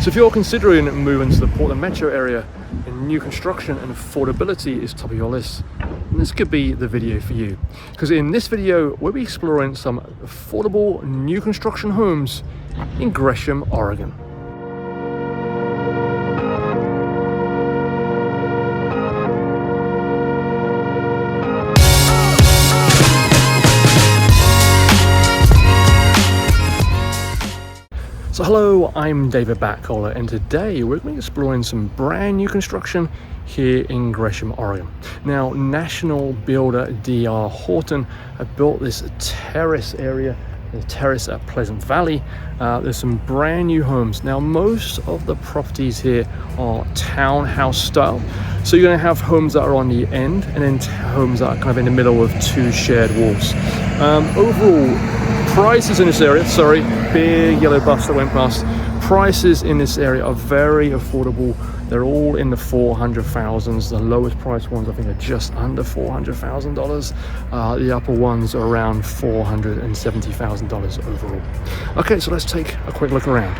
So if you're considering moving to the Portland metro area and new construction and affordability is top of your list, then this could be the video for you. Because in this video, we'll be exploring some affordable new construction homes in Gresham, Oregon. So hello, I'm David Backholer, and today we're going to be exploring some brand new construction here in Gresham, Oregon. Now, national builder D.R. Horton have built this Terrace area, the Terrace at Pleasant Valley. There's some brand new homes. Now, most of the properties here are townhouse style. So you're going to have homes that are on the end and then homes that are kind of in the middle with two shared walls. Overall, prices in this area, sorry, big yellow bus that went past. Prices in this area are very affordable. They're all in the $400,000s. The lowest price ones I think are just under $400,000. The upper ones are around $470,000 overall. Okay, so let's take a quick look around.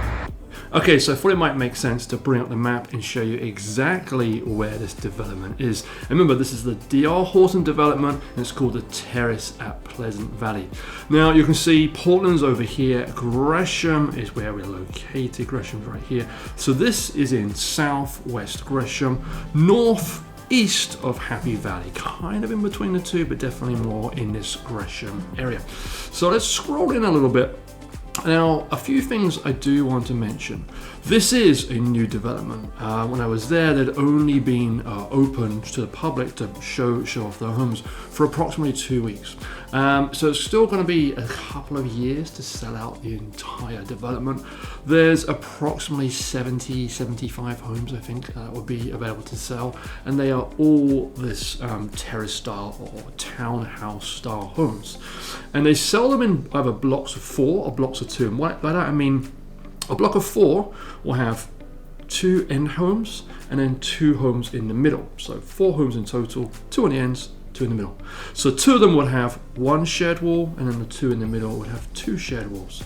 Okay, so I thought it might make sense to bring up the map and show you exactly where this development is. And remember, this is the D.R. Horton development, and it's called the Terrace at Pleasant Valley. Now, you can see Portland's over here. Gresham is where we're located. Gresham's right here. So this is in southwest Gresham, northeast of Happy Valley, kind of in between the two, but definitely more in this Gresham area. So let's scroll in a little bit. Now, a few things I do want to mention. This is a new development. When I was there, they'd only been opened to the public to show off their homes for approximately 2 weeks. So it's still going to be a couple of years to sell out the entire development. There's approximately 75 homes, I think, that will be available to sell. And they are all this terrace style or townhouse style homes. And they sell them in either blocks of 4 or blocks of 2. And by that I mean a block of 4 will have 2 end homes and then 2 homes in the middle. So 4 homes in total, 2 on the ends, 2 in the middle. So 2 of them would have 1 shared wall, and then the 2 in the middle would have 2 shared walls.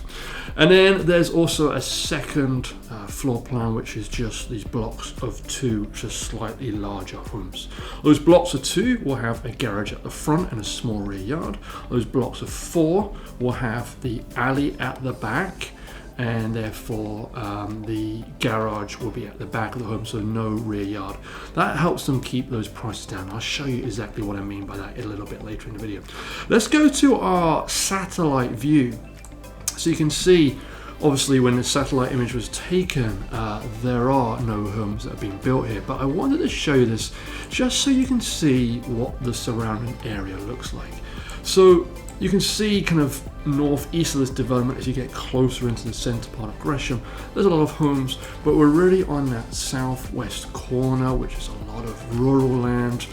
And then there's also a second floor plan, which is just these blocks of 2, just slightly larger homes. Those blocks of 2 will have a garage at the front and a small rear yard. Those blocks of 4 will have the alley at the back, and therefore the garage will be at the back of the home, so no rear yard. That helps them keep those prices down. I'll show you exactly what I mean by that a little bit later in the video. Let's go to our satellite view. So you can see, obviously, when the satellite image was taken, there are no homes that have been built here, but I wanted to show you this just so you can see what the surrounding area looks like. So you can see kind of northeast of this development as you get closer into the center part of Gresham. There's a lot of homes, but we're really on that southwest corner, which is a lot of rural land.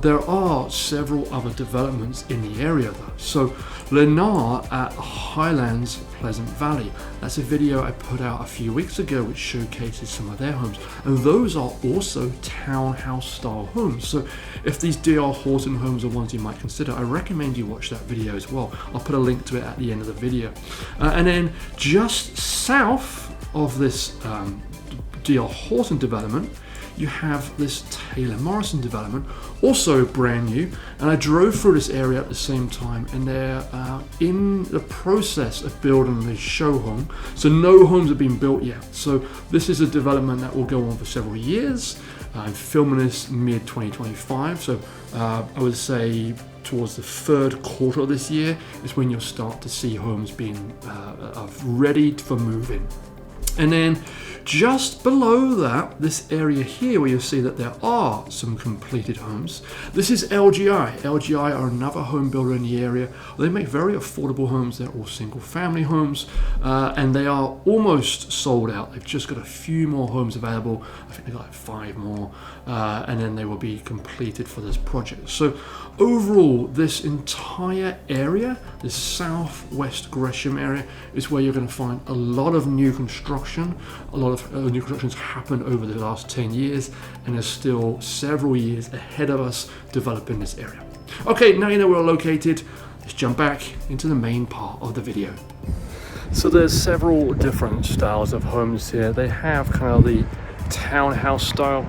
There are several other developments in the area though. So Lennar at Highlands Pleasant Valley. That's a video I put out a few weeks ago which showcases some of their homes, and those are also townhouse style homes. So if these D.R. Horton homes are ones you might consider, I recommend you watch that video as well. I'll put a link to it at the end of the video. And then just south of this D.R. Horton development, you have this Taylor Morrison development, also brand new, and I drove through this area at the same time, and they're in the process of building the show home. So no homes have been built yet. So this is a development that will go on for several years. I'm filming this mid 2025, so I would say towards the 3rd quarter of this year is when you'll start to see homes being ready for move-in. And then just below that, this area here where you'll see that there are some completed homes. This is LGI. LGI are another home builder in the area. They make very affordable homes. They're all single family homes, and they are almost sold out. They've just got a few more homes available. I think they've got like 5 more, and then they will be completed for this project. So overall, this entire area, this southwest Gresham area, is where you're going to find a lot of new construction. A lot of new constructions happened over the last 10 years, and there's still several years ahead of us developing this area. Okay, now you know where we're located. Let's jump back into the main part of the video. So there's several different styles of homes here. They have kind of the townhouse style,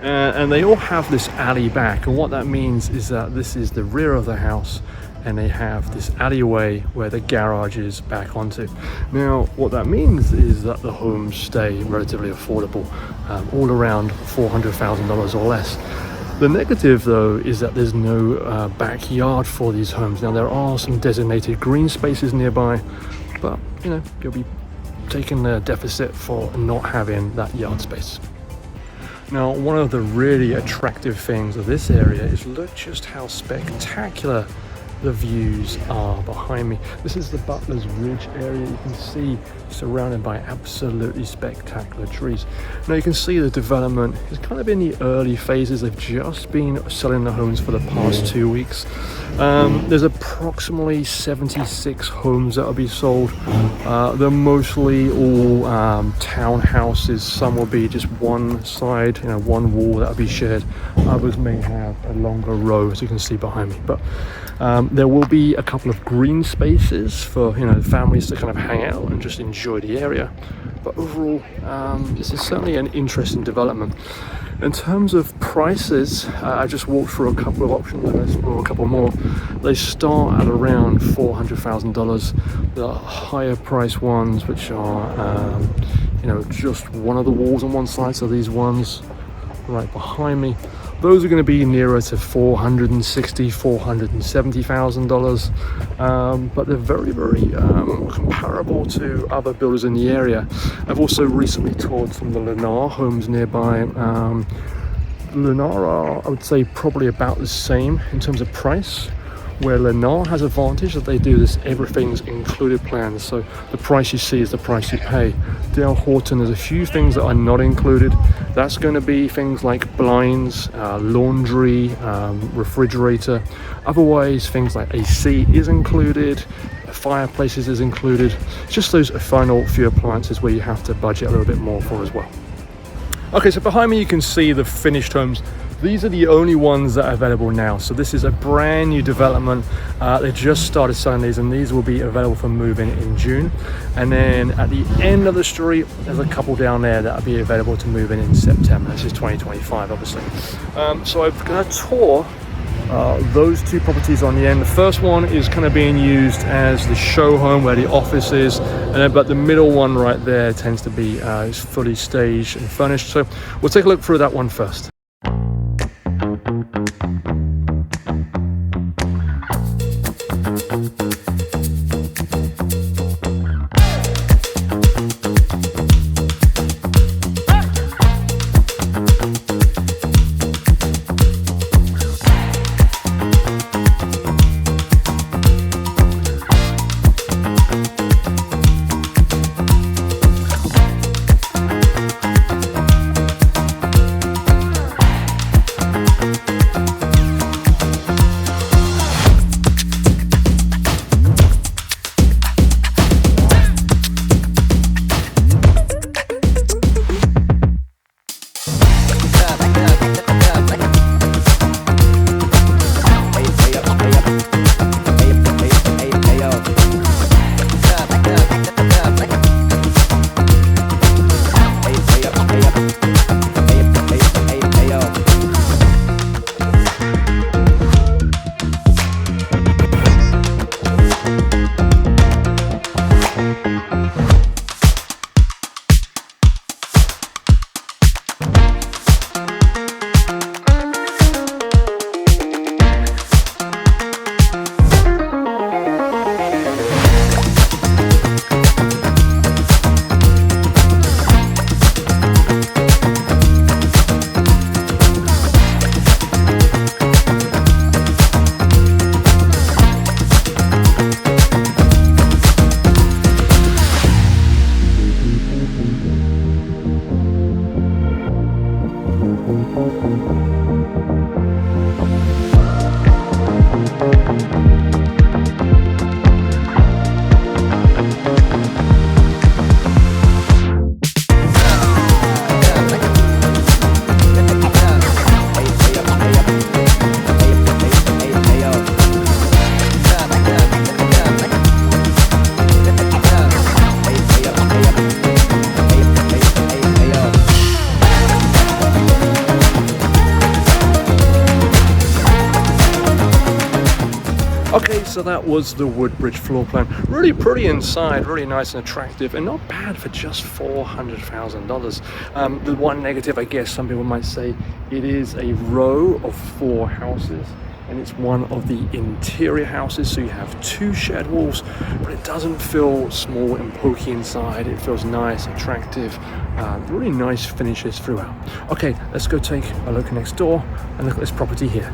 and they all have this alley back, and what that means is that this is the rear of the house and they have this alleyway where the garage is back onto. Now what that means is that the homes stay relatively affordable, all around $400,000 or less. The negative though is that there's no backyard for these homes. Now there are some designated green spaces nearby, but you know, you'll be taking the deficit for not having that yard space. Now, one of the really attractive things of this area is look just how spectacular the views are behind me. This is the Butler's Ridge area. You can see surrounded by absolutely spectacular trees. Now you can see the development is kind of in the early phases. They've just been selling the homes for the past 2 weeks. There's approximately 76 homes that will be sold. They're mostly all townhouses. Some will be just one side, you know, one wall that will be shared. Others may have a longer row, as you can see behind me. But there will be a couple of green spaces for, you know, families to kind of hang out and just enjoy the area. But overall, this is certainly an interesting development. In terms of prices, I just walked through a couple of options and explore a couple more. They start at around $400,000. The higher price ones, which are, you know, just one of the walls on one side, so these ones right behind me, those are going to be nearer to $460,000, $470,000, but they're very, very comparable to other builders in the area. I've also recently toured some of the Lennar homes nearby. Lennar are, I would say, probably about the same in terms of price, where Lennar has advantage that they do this everything's included plan, so the price you see is the price you pay. Dale Horton, there's a few things that are not included. That's going to be things like blinds, laundry, refrigerator. Otherwise, things like AC is included, fireplaces is included. It's just those final few appliances where you have to budget a little bit more for as well. Okay, so behind me you can see the finished homes. These are the only ones that are available now. So this is a brand new development. They just started selling these, and these will be available for move-in in June. And then at the end of the street, there's a couple down there that will be available to move in September. This is 2025, obviously. So I'm going to tour those two properties on the end. The first one is kind of being used as the show home where the office is, and then, but the middle one right there tends to be fully staged and furnished. So we'll take a look through that one first. so that was the Woodbridge floor plan. Really pretty inside, really nice and attractive, and not bad for just $400,000. The one negative, I guess some people might say, it is a row of 4 houses, and it's one of the interior houses, so you have 2 shared walls, but it doesn't feel small and pokey inside. It feels nice, attractive, really nice finishes throughout. Okay, let's go take a look next door and look at this property here.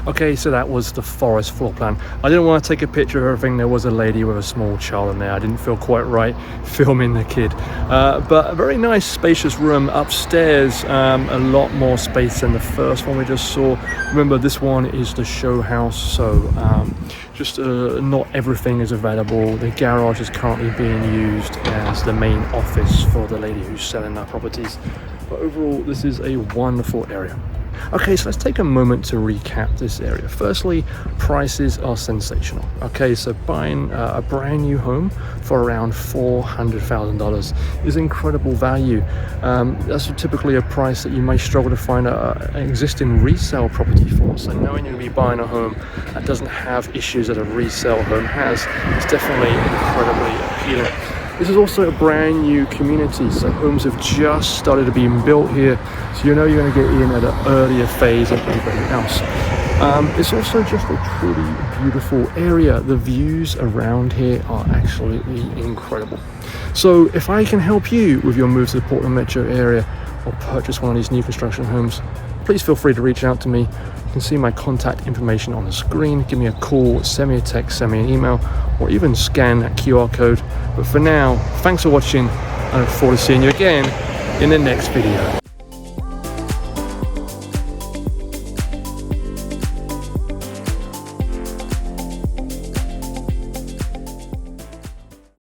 Okay, so that was the forest floor plan. I didn't want to take a picture of everything. There was a lady with a small child in there. I didn't feel quite right filming the kid. But a very nice spacious room upstairs. A lot more space than the first one we just saw. Remember, this one is the show house, so not everything is available. The garage is currently being used as the main office for the lady who's selling our properties. But overall, this is a wonderful area. Okay, so let's take a moment to recap this area. Firstly, prices are sensational. Okay, so buying a brand new home for around $400,000 is incredible value. That's typically a price that you may struggle to find an existing resale property for. So knowing you're going to be buying a home that doesn't have issues that a resale home has is definitely incredibly appealing. This is also a brand new community, so homes have just started being built here, so you know you're going to get in at an earlier phase than anybody else. It's also just a truly beautiful area. The views around here are absolutely incredible. So if I can help you with your move to the Portland metro area or purchase one of these new construction homes, please feel free to reach out to me. You can see my contact information on the screen. Give me a call, send me a text, send me an email, or even scan that QR code. But for now, thanks for watching. I look forward to seeing you again in the next video.